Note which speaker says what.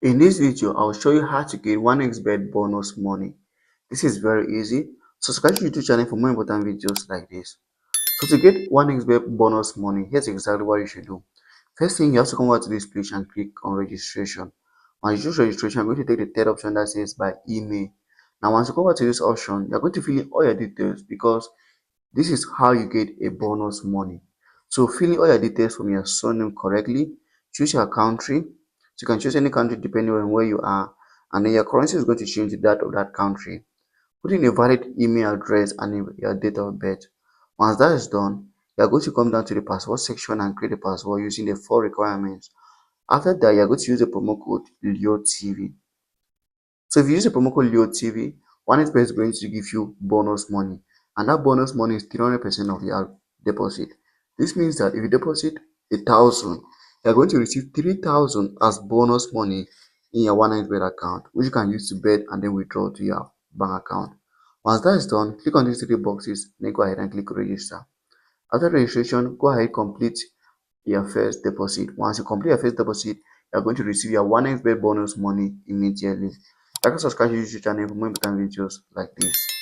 Speaker 1: In this video, I'll show you how to get 1xbet bonus money. This is very easy. Subscribe to YouTube channel for more important videos like this. So to get 1xbet bonus money, here's exactly what you should do. First thing, you have to come over to this page and click on registration. Once you choose registration, I'm going to take the third option that says by email. Now once you come over to this option, you're going to fill in all your details because this is how you get a bonus money. So fill in all your details from your surname correctly. Choose your country. So you can choose any country depending on where you are. And then your currency is going to change to that of that country. Put in a valid email address and your date of birth. Once that is done, you are going to come down to the password section and create a password using the 4 requirements. After that, you are going to use the promo code LEOTV. So if you use the promo code LEOTV, OneXBet is going to give you bonus money, and that bonus money is 300% of your deposit. This means that if you deposit 1,000, you're going to receive 3,000 as bonus money in your OneXBet account, which you can use to bet and then withdraw to your bank account. Once that is done, click on these three boxes, then go ahead and click register. After registration, go ahead complete your first deposit. Once you complete your first deposit, you are going to receive your 1xbet bonus money immediately. Like and subscribe to YouTube channel for more important videos like this.